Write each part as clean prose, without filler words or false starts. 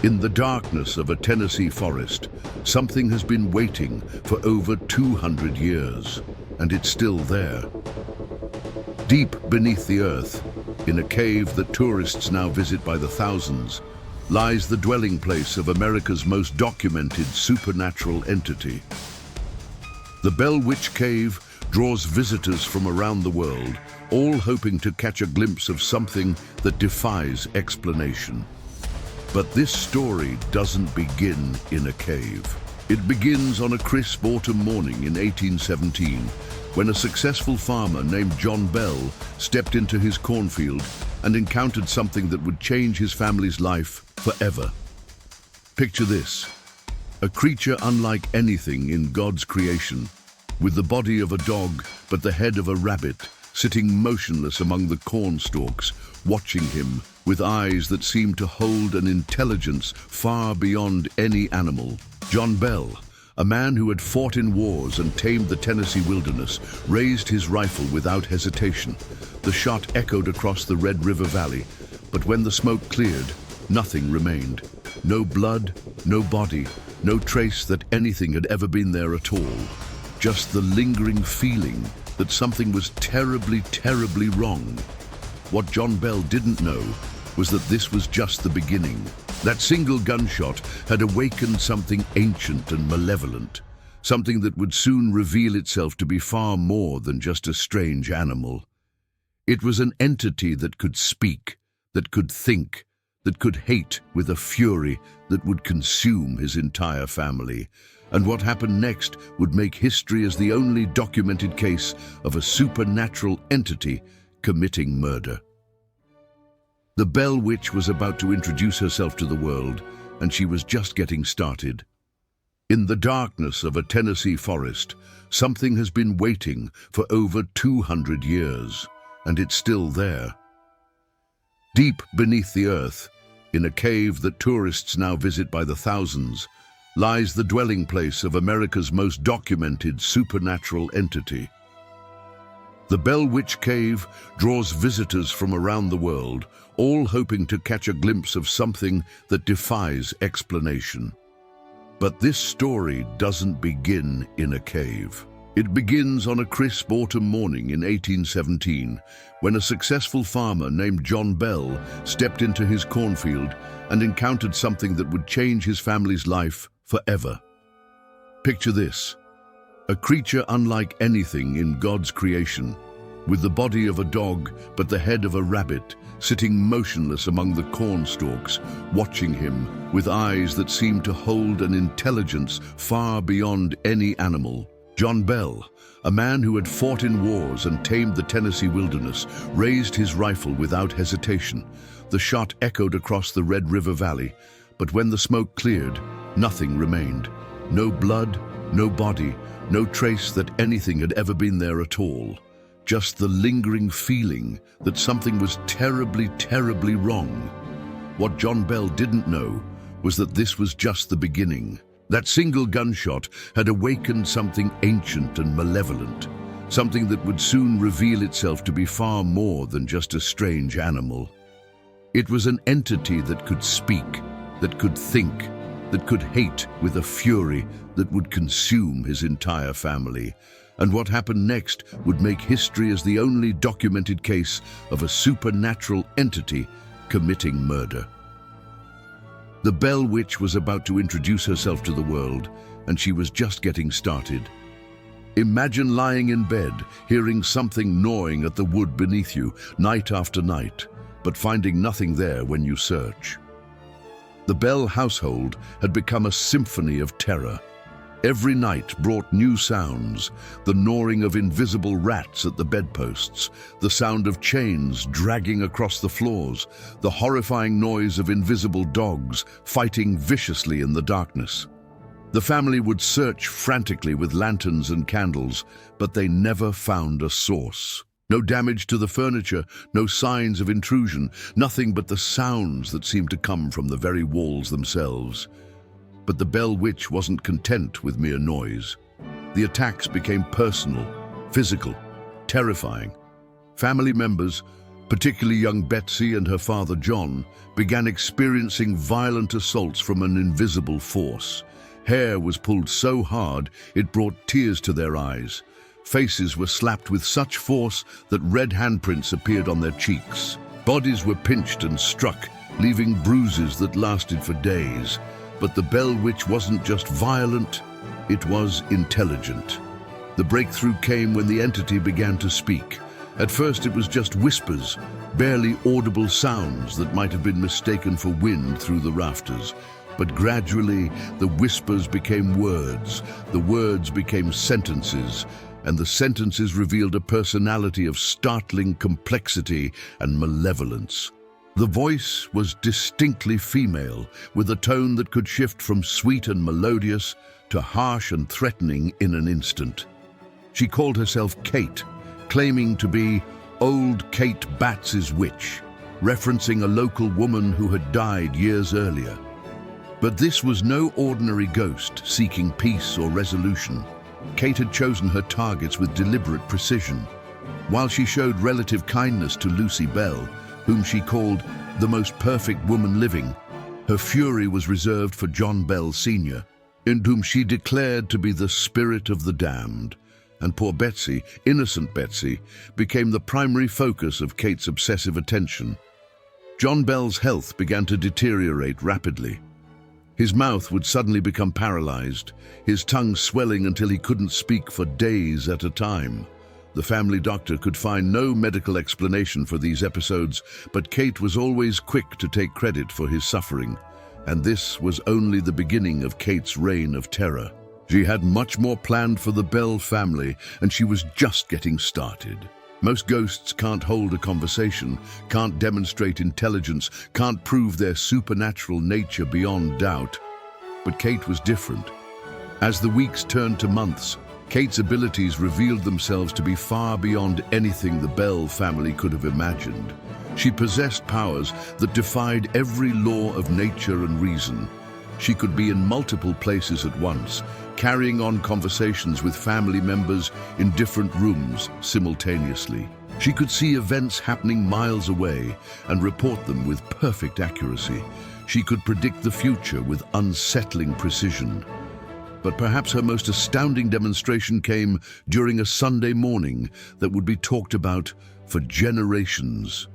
In the darkness of a Tennessee forest, something has been waiting for over 200 years, and it's still there. Deep beneath the earth, in a cave that tourists now visit by the thousands, lies the dwelling place of America's most documented supernatural entity. The Bell Witch Cave draws visitors from around the world, all hoping to catch a glimpse of something that defies explanation. But this story doesn't begin in a cave. It begins on a crisp autumn morning in 1817, when a successful farmer named John Bell stepped into his cornfield and encountered something that would change his family's life forever. Picture this: a creature unlike anything in God's creation, with the body of a dog but the head of a rabbit, sitting motionless among the corn stalks, watching him with eyes that seemed to hold an intelligence far beyond any animal. John Bell, a man who had fought in wars and tamed the Tennessee wilderness, raised his rifle without hesitation. The shot echoed across the Red River Valley, but when the smoke cleared, nothing remained. No blood, no body, no trace that anything had ever been there at all. Just the lingering feeling that something was terribly, terribly wrong. What John Bell didn't know was that this was just the beginning. That single gunshot had awakened something ancient and malevolent, something that would soon reveal itself to be far more than just a strange animal. It was an entity that could speak, that could think, that could hate with a fury that would consume his entire family. And what happened next would make history as the only documented case of a supernatural entity committing murder. The Bell Witch was about to introduce herself to the world, and she was just getting started. In the darkness of a Tennessee forest, something has been waiting for over 200 years, and it's still there. Deep beneath the earth, in a cave that tourists now visit by the thousands, lies the dwelling place of America's most documented supernatural entity. The Bell Witch Cave draws visitors from around the world, all hoping to catch a glimpse of something that defies explanation. But this story doesn't begin in a cave. It begins on a crisp autumn morning in 1817, when a successful farmer named John Bell stepped into his cornfield and encountered something that would change his family's life forever. Picture this: a creature unlike anything in God's creation, with the body of a dog but the head of a rabbit, sitting motionless among the corn stalks, watching him with eyes that seemed to hold an intelligence far beyond any animal. John Bell, a man who had fought in wars and tamed the Tennessee wilderness, raised his rifle without hesitation. The shot echoed across the Red River Valley, but when the smoke cleared, nothing remained. No blood, no body, no trace that anything had ever been there at all. Just the lingering feeling that something was terribly, terribly wrong. What John Bell didn't know was that this was just the beginning. That single gunshot had awakened something ancient and malevolent, something that would soon reveal itself to be far more than just a strange animal. It was an entity that could speak, that could think, that could hate with a fury that would consume his entire family. And what happened next would make history as the only documented case of a supernatural entity committing murder. The Bell Witch was about to introduce herself to the world, and she was just getting started. Imagine lying in bed, hearing something gnawing at the wood beneath you night after night, but finding nothing there when you search. The Bell household had become a symphony of terror. Every night brought new sounds: the gnawing of invisible rats at the bedposts, the sound of chains dragging across the floors, the horrifying noise of invisible dogs fighting viciously in the darkness. The family would search frantically with lanterns and candles, but they never found a source. No damage to the furniture, no signs of intrusion, nothing but the sounds that seemed to come from the very walls themselves. But the Bell Witch wasn't content with mere noise. The attacks became personal, physical, terrifying. Family members, Particularly young Betsy and her father John began experiencing violent assaults from an invisible force. Hair was pulled so hard it brought tears to their eyes. Faces were slapped with such force that red handprints appeared on their cheeks. Bodies were pinched and struck, leaving bruises that lasted for days. But the Bell Witch wasn't just violent, it was intelligent. The breakthrough came when the entity began to speak. At first it was just whispers, barely audible sounds that might have been mistaken for wind through the rafters. But gradually, the whispers became words, the words became sentences, and the sentences revealed a personality of startling complexity and malevolence. The voice was distinctly female, with a tone that could shift from sweet and melodious to harsh and threatening in an instant. She called herself Kate, claiming to be Old Kate Batts's witch, referencing a local woman who had died years earlier. But this was no ordinary ghost seeking peace or resolution. Kate had chosen her targets with deliberate precision. While she showed relative kindness to Lucy Bell, whom she called the most perfect woman living, her fury was reserved for John Bell Sr., in whom she declared to be the spirit of the damned. And poor Betsy, innocent Betsy, became the primary focus of Kate's obsessive attention. John Bell's health began to deteriorate rapidly. His mouth would suddenly become paralyzed, his tongue swelling until he couldn't speak for days at a time. The family doctor could find no medical explanation for these episodes, but Kate was always quick to take credit for his suffering. And this was only the beginning of Kate's reign of terror. She had much more planned for the Bell family, and she was just getting started. Most ghosts can't hold a conversation, can't demonstrate intelligence, can't prove their supernatural nature beyond doubt. But Kate was different. As the weeks turned to months, Kate's abilities revealed themselves to be far beyond anything the Bell family could have imagined. She possessed powers that defied every law of nature and reason. She could be in multiple places at once, carrying on conversations with family members in different rooms simultaneously. She could see events happening miles away and report them with perfect accuracy. She could predict the future with unsettling precision. But perhaps her most astounding demonstration came during a Sunday morning that would be talked about for generations.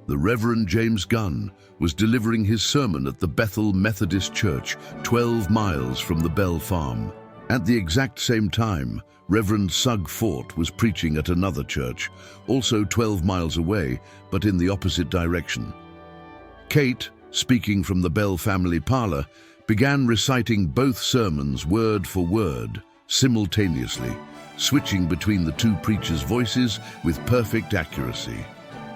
The Reverend James Gunn was delivering his sermon at the Bethel Methodist Church, 12 miles from the Bell farm. At the exact same time, Reverend Sugg Fort was preaching at another church, also 12 miles away, but in the opposite direction. Kate, speaking from the Bell family parlor, began reciting both sermons word for word, simultaneously, switching between the two preachers' voices with perfect accuracy.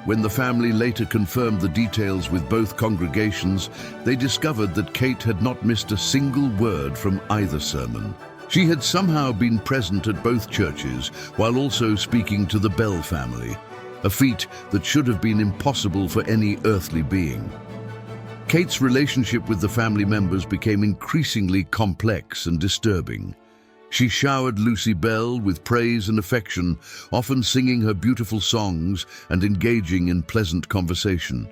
When the family later confirmed the details with both congregations, they discovered that Kate had not missed a single word from either sermon. She had somehow been present at both churches while also speaking to the Bell family, a feat that should have been impossible for any earthly being. Kate's relationship with the family members became increasingly complex and disturbing. She showered Lucy Bell with praise and affection, often singing her beautiful songs and engaging in pleasant conversation.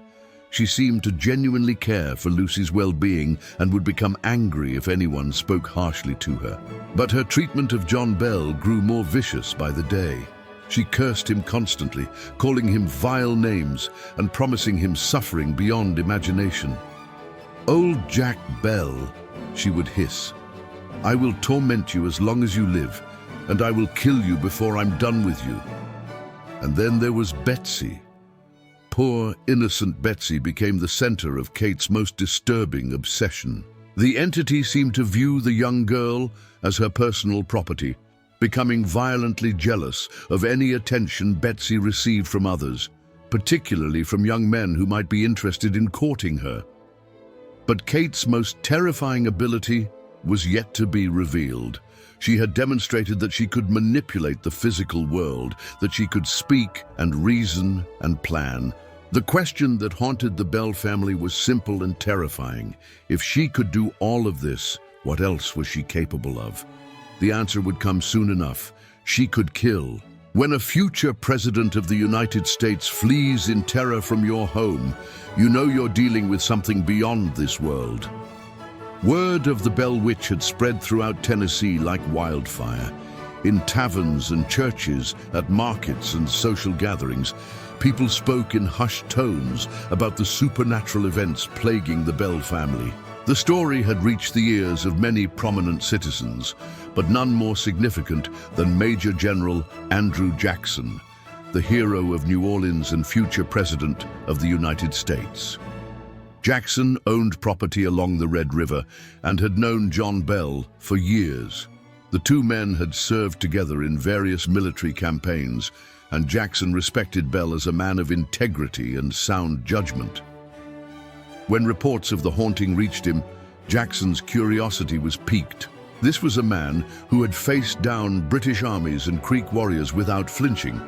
She seemed to genuinely care for Lucy's well-being and would become angry if anyone spoke harshly to her. But her treatment of John Bell grew more vicious by the day. She cursed him constantly, calling him vile names and promising him suffering beyond imagination. "Old Jack Bell," she would hiss. "I will torment you as long as you live, and I will kill you before I'm done with you." And then there was Betsy. Poor, innocent Betsy became the center of Kate's most disturbing obsession. The entity seemed to view the young girl as her personal property, becoming violently jealous of any attention Betsy received from others, particularly from young men who might be interested in courting her. But Kate's most terrifying ability was yet to be revealed. She had demonstrated that she could manipulate the physical world, that she could speak and reason and plan. The question that haunted the Bell family was simple and terrifying. If she could do all of this, what else was she capable of? The answer would come soon enough. She could kill, When a future president of the United States flees in terror from your home, you know you're dealing with something beyond this world. Word of the Bell Witch had spread throughout Tennessee like wildfire. In taverns and churches, at markets and social gatherings, people spoke in hushed tones about the supernatural events plaguing the Bell family. The story had reached the ears of many prominent citizens, but none more significant than Major General Andrew Jackson, the hero of New Orleans and future President of the United States. Jackson owned property along the Red River and had known John Bell for years. The two men had served together in various military campaigns, and Jackson respected Bell as a man of integrity and sound judgment. When reports of the haunting reached him, Jackson's curiosity was piqued. This was a man who had faced down British armies and Creek warriors without flinching,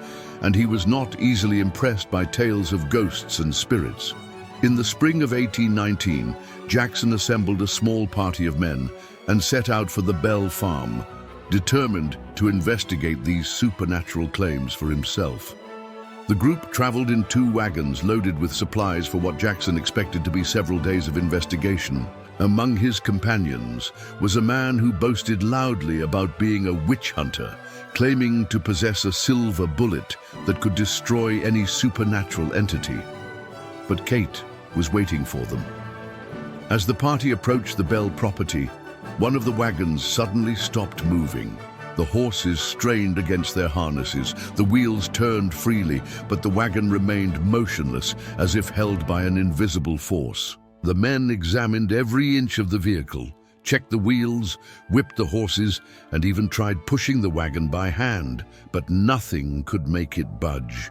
and he was not easily impressed by tales of ghosts and spirits. In the spring of 1819, Jackson assembled a small party of men and set out for the Bell farm, determined to investigate these supernatural claims for himself. The group traveled in 2 wagons loaded with supplies for what Jackson expected to be several days of investigation. Among his companions was a man who boasted loudly about being a witch hunter, claiming to possess a silver bullet that could destroy any supernatural entity. But Kate was waiting for them. As the party approached the Bell property, one of the wagons suddenly stopped moving. The horses strained against their harnesses, the wheels turned freely, but the wagon remained motionless as if held by an invisible force. The men examined every inch of the vehicle, checked the wheels, whipped the horses, and even tried pushing the wagon by hand, but nothing could make it budge.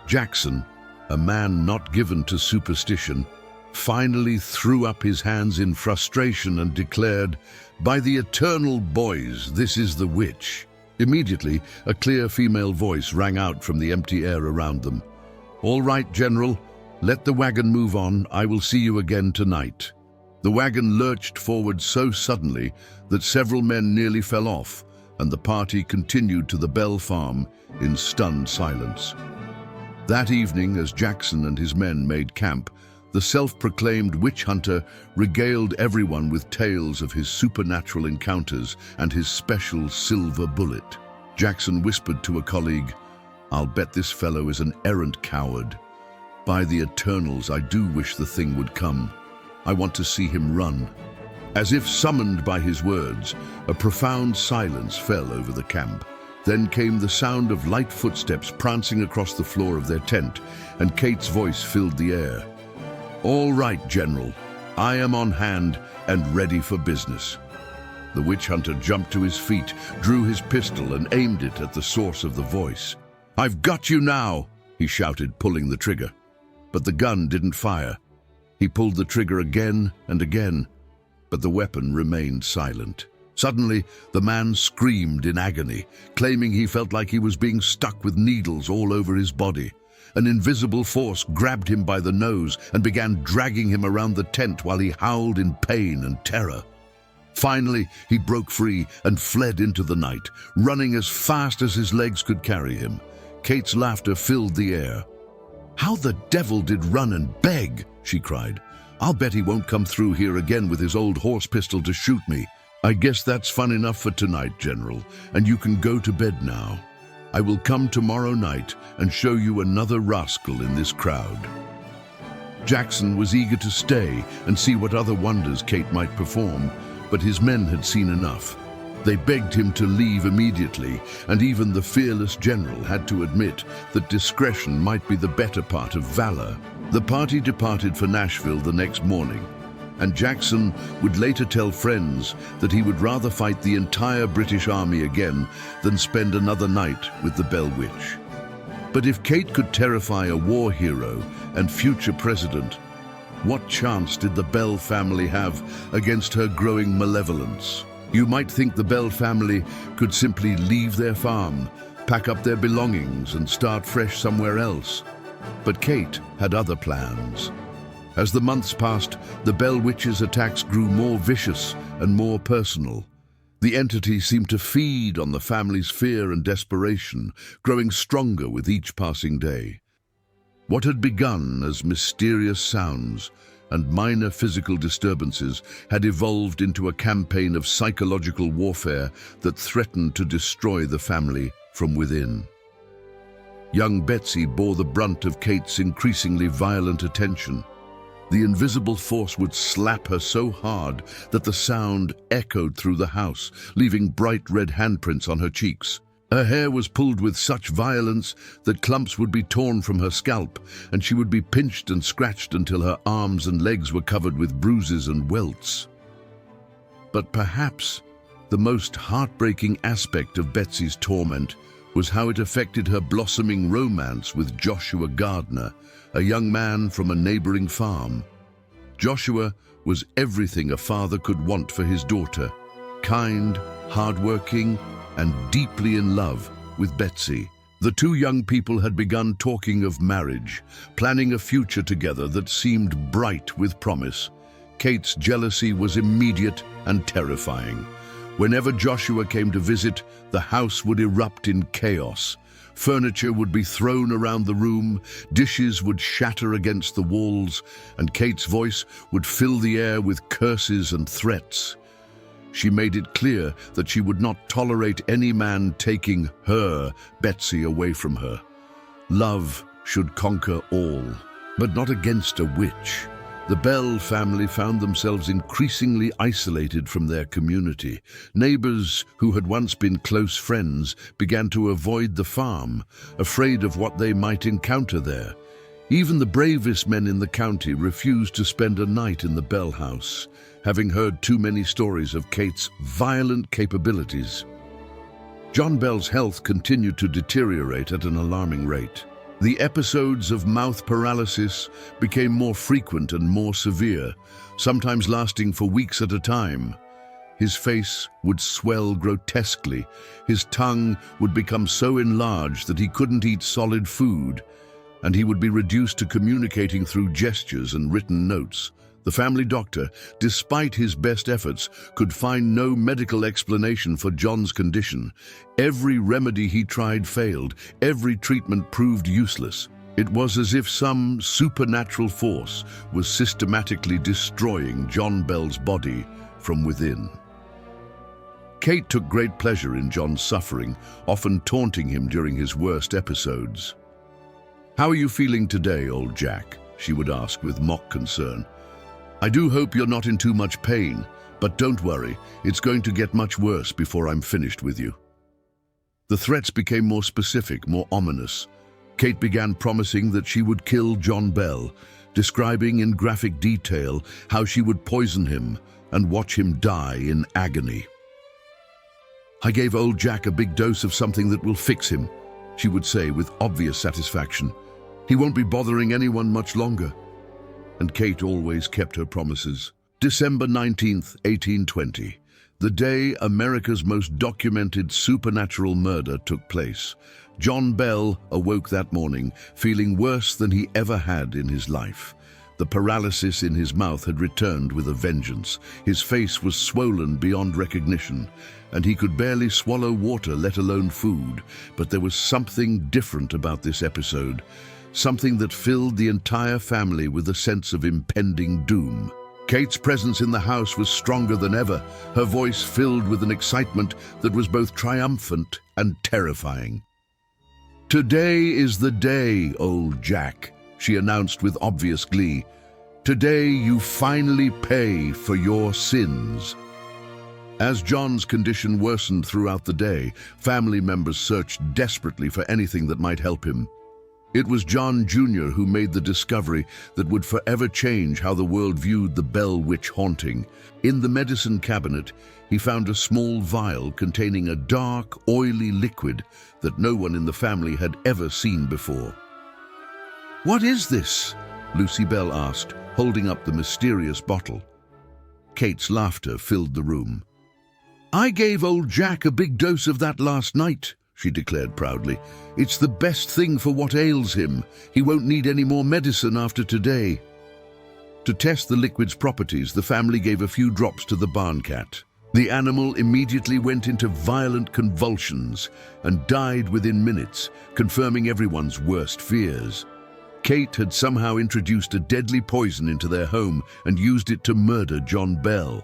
Jackson, a man not given to superstition, finally threw up his hands in frustration and declared, "By the eternal boys, this is the witch." Immediately, a clear female voice rang out from the empty air around them. "All right, General, let the wagon move on. I will see you again tonight." The wagon lurched forward so suddenly that several men nearly fell off, and the party continued to the Bell farm in stunned silence. That evening, as Jackson and his men made camp, the self-proclaimed witch hunter regaled everyone with tales of his supernatural encounters and his special silver bullet. Jackson whispered to a colleague, "I'll bet this fellow is an errant coward. By the eternals, I do wish the thing would come. I want to see him run." As if summoned by his words, a profound silence fell over the camp. Then came the sound of light footsteps prancing across the floor of their tent, and Kate's voice filled the air. "All right, General, I am on hand and ready for business." The witch hunter jumped to his feet, drew his pistol and aimed it at the source of the voice. "I've got you now," he shouted, pulling the trigger. But the gun didn't fire. He pulled the trigger again and again, but the weapon remained silent. Suddenly, the man screamed in agony, claiming he felt like he was being stuck with needles all over his body. An invisible force grabbed him by the nose and began dragging him around the tent while he howled in pain and terror. Finally, he broke free and fled into the night, running as fast as his legs could carry him. Kate's laughter filled the air. "How the devil did run and beg?" she cried. "I'll bet he won't come through here again with his old horse pistol to shoot me. I guess that's fun enough for tonight, General, and you can go to bed now. I will come tomorrow night and show you another rascal in this crowd." Jackson was eager to stay and see what other wonders Kate might perform, but his men had seen enough. They begged him to leave immediately, and even the fearless general had to admit that discretion might be the better part of valor. The party departed for Nashville the next morning, and Jackson would later tell friends that he would rather fight the entire British army again than spend another night with the Bell Witch. But if Kate could terrify a war hero and future president, what chance did the Bell family have against her growing malevolence? You might think the Bell family could simply leave their farm, pack up their belongings and start fresh somewhere else. But Kate had other plans. As the months passed, the Bell Witch's attacks grew more vicious and more personal. The entity seemed to feed on the family's fear and desperation, growing stronger with each passing day. What had begun as mysterious sounds and minor physical disturbances had evolved into a campaign of psychological warfare that threatened to destroy the family from within. Young Betsy bore the brunt of Kate's increasingly violent attention. The invisible force would slap her so hard that the sound echoed through the house, leaving bright red handprints on her cheeks. Her hair was pulled with such violence that clumps would be torn from her scalp, and she would be pinched and scratched until her arms and legs were covered with bruises and welts. But perhaps the most heartbreaking aspect of Betsy's torment was how it affected her blossoming romance with Joshua Gardner, a young man from a neighboring farm. Joshua was everything a father could want for his daughter: kind, hardworking, and deeply in love with Betsy. The two young people had begun talking of marriage, planning a future together that seemed bright with promise. Kate's jealousy was immediate and terrifying. Whenever Joshua came to visit, the house would erupt in chaos. Furniture would be thrown around the room, dishes would shatter against the walls, and Kate's voice would fill the air with curses and threats. She made it clear that she would not tolerate any man taking her, Betsy, away from her. Love should conquer all, but not against a witch. The Bell family found themselves increasingly isolated from their community. Neighbors who had once been close friends began to avoid the farm, afraid of what they might encounter there. Even the bravest men in the county refused to spend a night in the Bell house, having heard too many stories of Kate's violent capabilities. John Bell's health continued to deteriorate at an alarming rate. The episodes of mouth paralysis became more frequent and more severe, sometimes lasting for weeks at a time. His face would swell grotesquely. His tongue would become so enlarged that he couldn't eat solid food, and he would be reduced to communicating through gestures and written notes. The family doctor, despite his best efforts, could find no medical explanation for John's condition. Every remedy he tried failed. Every treatment proved useless. It was as if some supernatural force was systematically destroying John Bell's body from within. Kate took great pleasure in John's suffering, often taunting him during his worst episodes. "How are you feeling today, old Jack?" she would ask with mock concern. "I do hope you're not in too much pain, but don't worry, it's going to get much worse before I'm finished with you." The threats became more specific, more ominous. Kate began promising that she would kill John Bell, describing in graphic detail how she would poison him and watch him die in agony. "I gave old Jack a big dose of something that will fix him," she would say with obvious satisfaction. "He won't be bothering anyone much longer." And Kate always kept her promises. December 19th, 1820, the day America's most documented supernatural murder took place. John Bell awoke that morning, feeling worse than he ever had in his life. The paralysis in his mouth had returned with a vengeance. His face was swollen beyond recognition, and he could barely swallow water, let alone food. But there was something different about this episode. Something that filled the entire family with a sense of impending doom. Kate's presence in the house was stronger than ever, her voice filled with an excitement that was both triumphant and terrifying. "Today is the day, old Jack," she announced with obvious glee. "Today you finally pay for your sins." As John's condition worsened throughout the day, family members searched desperately for anything that might help him. It was John Jr. who made the discovery that would forever change how the world viewed the Bell Witch haunting. In the medicine cabinet, he found a small vial containing a dark, oily liquid that no one in the family had ever seen before. "What is this?" Lucy Bell asked, holding up the mysterious bottle. Kate's laughter filled the room. "I gave old Jack a big dose of that last night," she declared proudly. "It's the best thing for what ails him. He won't need any more medicine after today." To test the liquid's properties, the family gave a few drops to the barn cat. The animal immediately went into violent convulsions and died within minutes, confirming everyone's worst fears. Kate had somehow introduced a deadly poison into their home and used it to murder John Bell.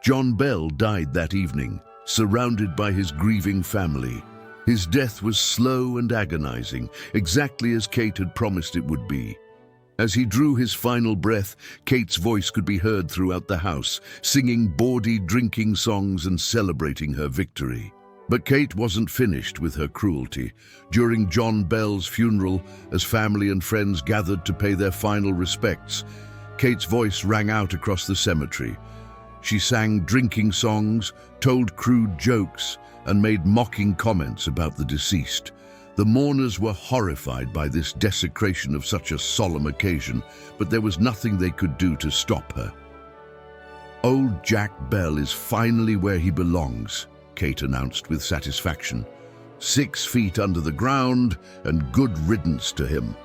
John Bell died that evening, surrounded by his grieving family. His death was slow and agonizing, exactly as Kate had promised it would be. As he drew his final breath, Kate's voice could be heard throughout the house, singing bawdy drinking songs and celebrating her victory. But Kate wasn't finished with her cruelty. During John Bell's funeral, as family and friends gathered to pay their final respects, Kate's voice rang out across the cemetery. She sang drinking songs, told crude jokes, and made mocking comments about the deceased. The mourners were horrified by this desecration of such a solemn occasion, but there was nothing they could do to stop her. "Old Jack Bell is finally where he belongs," Kate announced with satisfaction. 6 feet under the ground, and good riddance to him.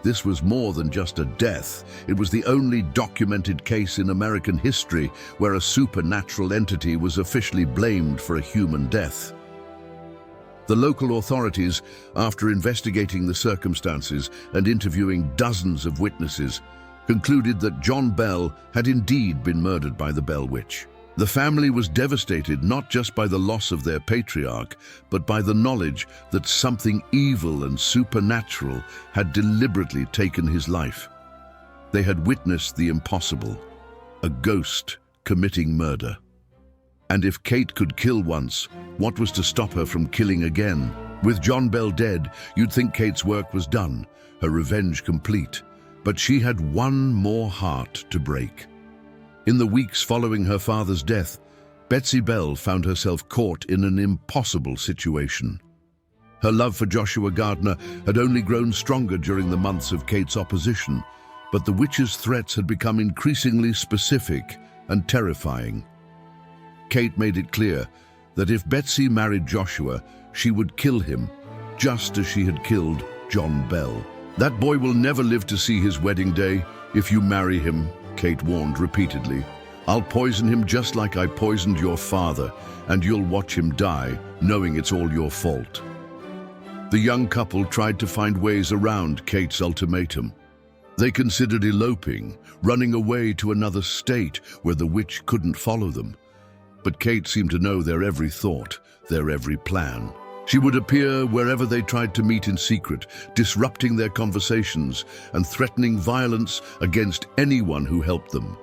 This was more than just a death. It was the only documented case in American history where a supernatural entity was officially blamed for a human death. The local authorities, after investigating the circumstances and interviewing dozens of witnesses, concluded that John Bell had indeed been murdered by the Bell Witch. The family was devastated not just by the loss of their patriarch, but by the knowledge that something evil and supernatural had deliberately taken his life. They had witnessed the impossible, a ghost committing murder. And if Kate could kill once, what was to stop her from killing again? With John Bell dead, you'd think Kate's work was done, her revenge complete. But she had one more heart to break. In the weeks following her father's death, Betsy Bell found herself caught in an impossible situation. Her love for Joshua Gardner had only grown stronger during the months of Kate's opposition, but the witch's threats had become increasingly specific and terrifying. Kate made it clear that if Betsy married Joshua, she would kill him, just as she had killed John Bell. "That boy will never live to see his wedding day if you marry him," Kate warned repeatedly. "I'll poison him just like I poisoned your father, and you'll watch him die, knowing it's all your fault." The young couple tried to find ways around Kate's ultimatum. They considered eloping, running away to another state where the witch couldn't follow them. But Kate seemed to know their every thought, their every plan. She would appear wherever they tried to meet in secret, disrupting their conversations and threatening violence against anyone who helped them.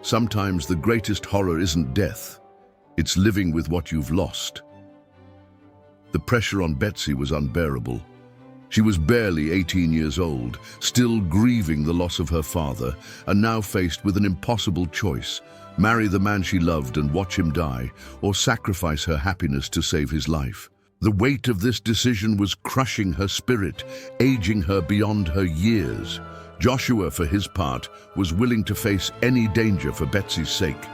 Sometimes the greatest horror isn't death, it's living with what you've lost. The pressure on Betsy was unbearable. She was barely 18 years old, still grieving the loss of her father, and now faced with an impossible choice: marry the man she loved and watch him die, or sacrifice her happiness to save his life. The weight of this decision was crushing her spirit, aging her beyond her years. Joshua, for his part, was willing to face any danger for Betsy's sake.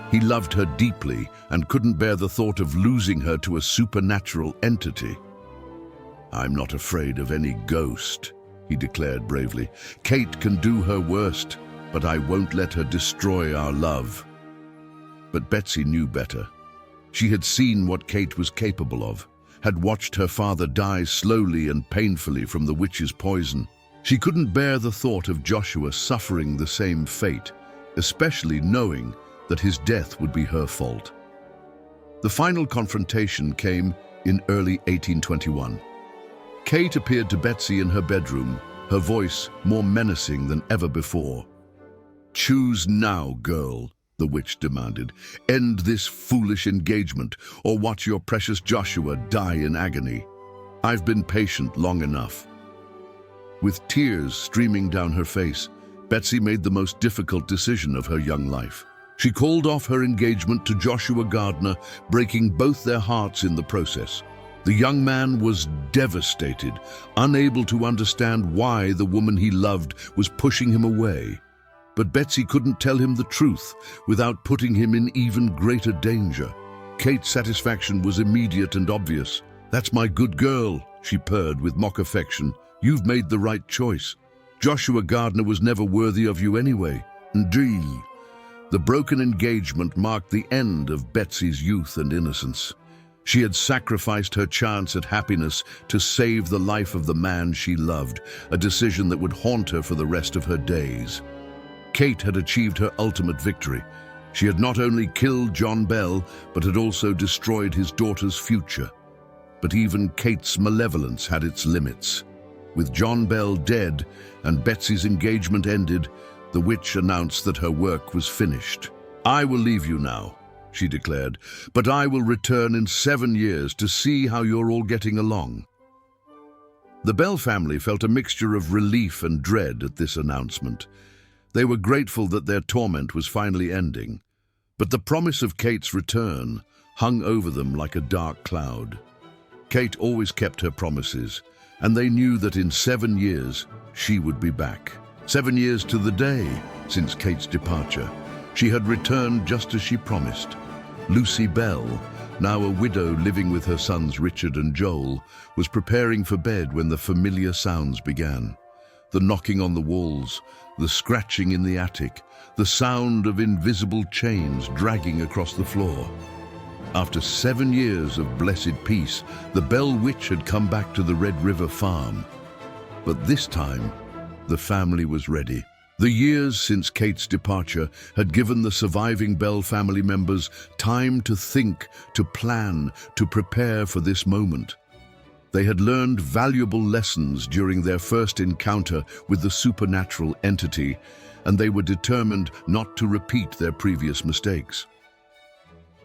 He loved her deeply and couldn't bear the thought of losing her to a supernatural entity. "I'm not afraid of any ghost," he declared bravely. "Kate can do her worst, but I won't let her destroy our love." But Betsy knew better. She had seen what Kate was capable of, had watched her father die slowly and painfully from the witch's poison. She couldn't bear the thought of Joshua suffering the same fate, especially knowing that his death would be her fault. The final confrontation came in early 1821. Kate appeared to Betsy in her bedroom, her voice more menacing than ever before. "Choose now, girl," the witch demanded. "End this foolish engagement, or watch your precious Joshua die in agony. I've been patient long enough." With tears streaming down her face, Betsy made the most difficult decision of her young life. She called off her engagement to Joshua Gardner, breaking both their hearts in the process. The young man was devastated, unable to understand why the woman he loved was pushing him away. But Betsy couldn't tell him the truth without putting him in even greater danger. Kate's satisfaction was immediate and obvious. "That's my good girl," she purred with mock affection. "You've made the right choice. Joshua Gardner was never worthy of you anyway." "Indeed, The broken engagement marked the end of Betsy's youth and innocence. She had sacrificed her chance at happiness to save the life of the man she loved, a decision that would haunt her for the rest of her days. Kate had achieved her ultimate victory. She had not only killed John Bell, but had also destroyed his daughter's future. But even Kate's malevolence had its limits. With John Bell dead and Betsy's engagement ended, the witch announced that her work was finished. "I will leave you now," she declared, "but I will return in 7 years to see how you're all getting along." The Bell family felt a mixture of relief and dread at this announcement. They were grateful that their torment was finally ending, but the promise of Kate's return hung over them like a dark cloud. Kate always kept her promises, and they knew that in 7 years she would be back. 7 years to the day since Kate's departure. She had returned just as she promised. Lucy Bell, now a widow living with her sons Richard and Joel, was preparing for bed when the familiar sounds began. The knocking on the walls, the scratching in the attic, the sound of invisible chains dragging across the floor. After 7 years of blessed peace, the Bell Witch had come back to the Red River farm. But this time, the family was ready. The years since Kate's departure had given the surviving Bell family members time to think, to plan, to prepare for this moment. They had learned valuable lessons during their first encounter with the supernatural entity, and they were determined not to repeat their previous mistakes.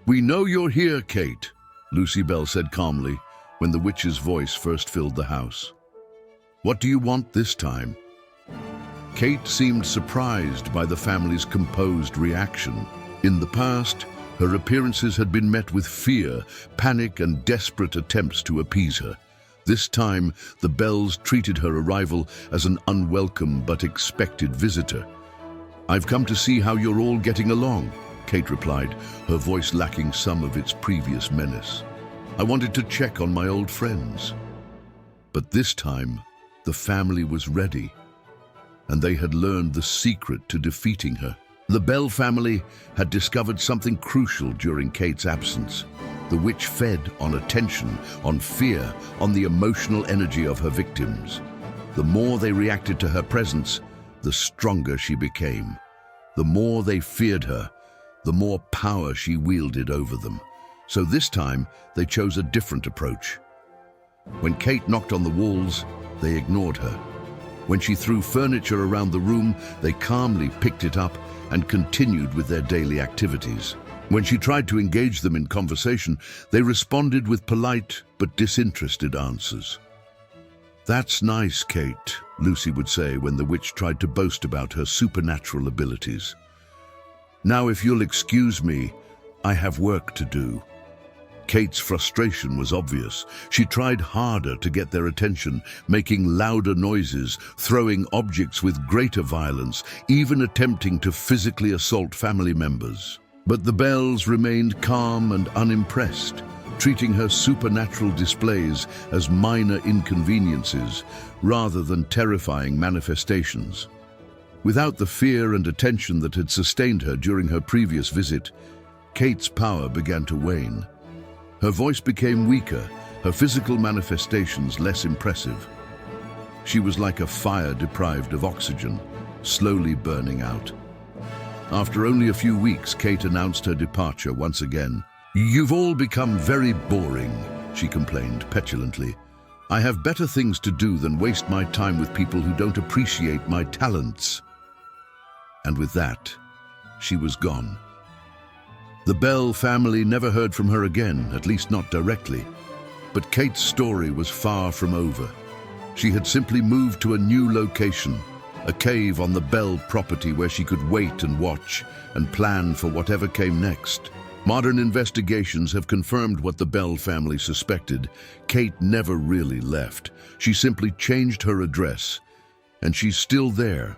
"We know you're here, Kate," Lucy Bell said calmly when the witch's voice first filled the house. "What do you want this time?" Kate seemed surprised by the family's composed reaction. In the past, her appearances had been met with fear, panic, and desperate attempts to appease her. This time, the Bells treated her arrival as an unwelcome but expected visitor. "I've come to see how you're all getting along," Kate replied, her voice lacking some of its previous menace. "I wanted to check on my old friends." But this time, the family was ready, and they had learned the secret to defeating her. The Bell family had discovered something crucial during Kate's absence. The witch fed on attention, on fear, on the emotional energy of her victims. The more they reacted to her presence, the stronger she became. The more they feared her, the more power she wielded over them. So this time, they chose a different approach. When Kate knocked on the walls, they ignored her. When she threw furniture around the room, they calmly picked it up and continued with their daily activities. When she tried to engage them in conversation, they responded with polite but disinterested answers. "That's nice, Kate," Lucy would say when the witch tried to boast about her supernatural abilities. "Now, if you'll excuse me, I have work to do." Kate's frustration was obvious. She tried harder to get their attention, making louder noises, throwing objects with greater violence, even attempting to physically assault family members. But the Bells remained calm and unimpressed, treating her supernatural displays as minor inconveniences rather than terrifying manifestations. Without the fear and attention that had sustained her during her previous visit, Kate's power began to wane. Her voice became weaker, her physical manifestations less impressive. She was like a fire deprived of oxygen, slowly burning out. After only a few weeks, Kate announced her departure once again. "You've all become very boring," she complained petulantly. "I have better things to do than waste my time with people who don't appreciate my talents." And with that, she was gone. The Bell family never heard from her again, at least not directly. But Kate's story was far from over. She had simply moved to a new location, a cave on the Bell property where she could wait and watch and plan for whatever came next. Modern investigations have confirmed what the Bell family suspected. Kate never really left. She simply changed her address, and she's still there,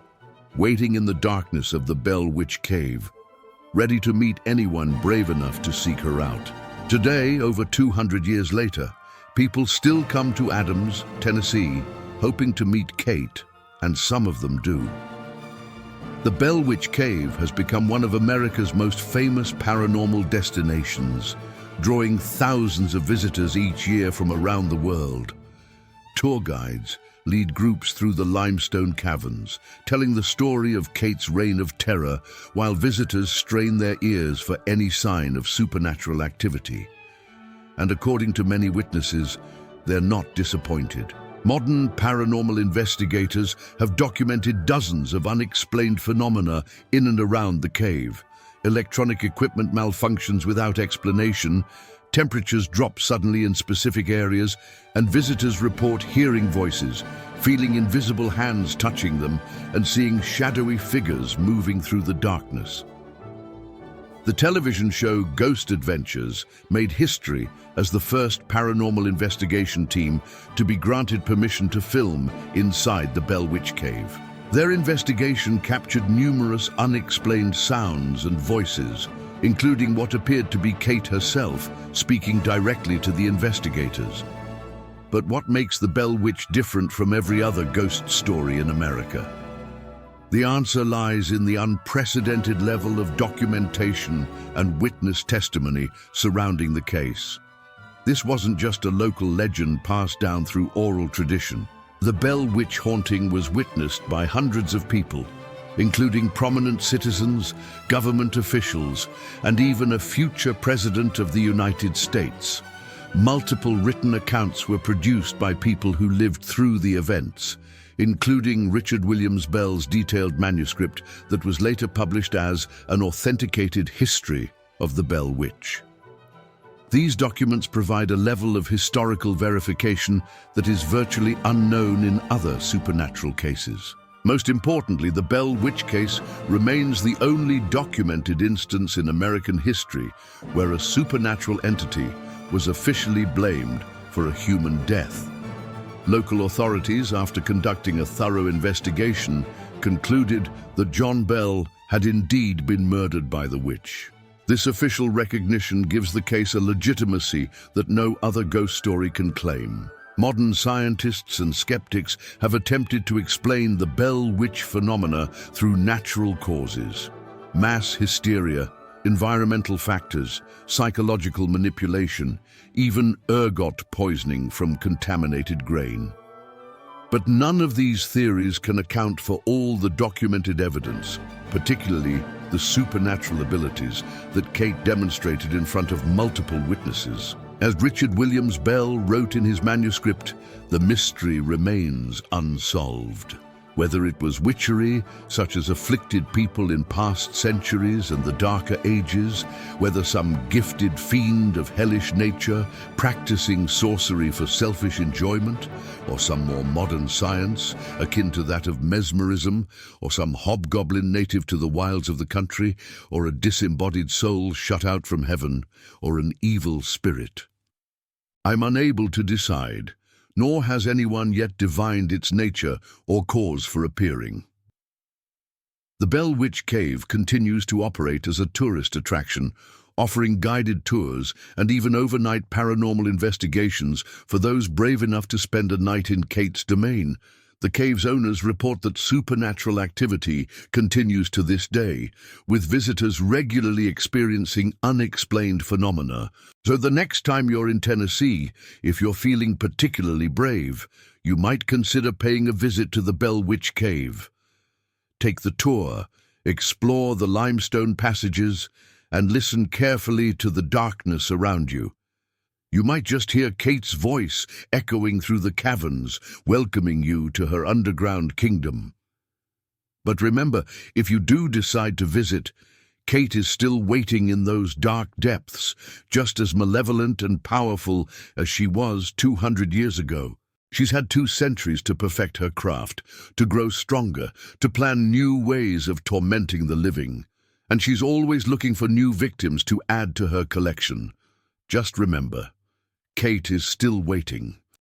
waiting in the darkness of the Bell Witch Cave, ready to meet anyone brave enough to seek her out. Today, over 200 years later, people still come to Adams, Tennessee, hoping to meet Kate, and some of them do. The Bell Witch Cave has become one of America's most famous paranormal destinations, drawing thousands of visitors each year from around the world. Tour guides lead groups through the limestone caverns, telling the story of Kate's reign of terror, while visitors strain their ears for any sign of supernatural activity. And according to many witnesses, they're not disappointed. Modern paranormal investigators have documented dozens of unexplained phenomena in and around the cave. Electronic equipment malfunctions without explanation, temperatures drop suddenly in specific areas, and visitors report hearing voices, feeling invisible hands touching them, and seeing shadowy figures moving through the darkness. The television show Ghost Adventures made history as the first paranormal investigation team to be granted permission to film inside the Bell Witch Cave. Their investigation captured numerous unexplained sounds and voices, including what appeared to be Kate herself speaking directly to the investigators. But what makes the Bell Witch different from every other ghost story in America? The answer lies in the unprecedented level of documentation and witness testimony surrounding the case. This wasn't just a local legend passed down through oral tradition. The Bell Witch haunting was witnessed by hundreds of people, including prominent citizens, government officials, and even a future president of the United States. Multiple written accounts were produced by people who lived through the events, including Richard Williams Bell's detailed manuscript that was later published as an authenticated history of the Bell Witch. These documents provide a level of historical verification that is virtually unknown in other supernatural cases. Most importantly, the Bell Witch case remains the only documented instance in American history where a supernatural entity was officially blamed for a human death. Local authorities, after conducting a thorough investigation, concluded that John Bell had indeed been murdered by the witch. This official recognition gives the case a legitimacy that no other ghost story can claim. Modern scientists and skeptics have attempted to explain the Bell Witch phenomena through natural causes: mass hysteria, environmental factors, psychological manipulation, even ergot poisoning from contaminated grain. But none of these theories can account for all the documented evidence, particularly the supernatural abilities that Kate demonstrated in front of multiple witnesses. As Richard Williams Bell wrote in his manuscript, the mystery remains unsolved. Whether it was witchery, such as afflicted people in past centuries and the darker ages, whether some gifted fiend of hellish nature practicing sorcery for selfish enjoyment, or some more modern science, akin to that of mesmerism, or some hobgoblin native to the wilds of the country, or a disembodied soul shut out from heaven, or an evil spirit. I'm unable to decide, nor has anyone yet divined its nature or cause for appearing. The Bell Witch Cave continues to operate as a tourist attraction, offering guided tours and even overnight paranormal investigations for those brave enough to spend a night in Kate's domain. The cave's owners report that supernatural activity continues to this day, with visitors regularly experiencing unexplained phenomena. So the next time you're in Tennessee, if you're feeling particularly brave, you might consider paying a visit to the Bell Witch Cave. Take the tour, explore the limestone passages, and listen carefully to the darkness around you. You might just hear Kate's voice echoing through the caverns, welcoming you to her underground kingdom. But remember, if you do decide to visit, Kate is still waiting in those dark depths, just as malevolent and powerful as she was 200 years ago. She's had 2 centuries to perfect her craft, to grow stronger, to plan new ways of tormenting the living. And she's always looking for new victims to add to her collection. Just remember, Kate is still waiting.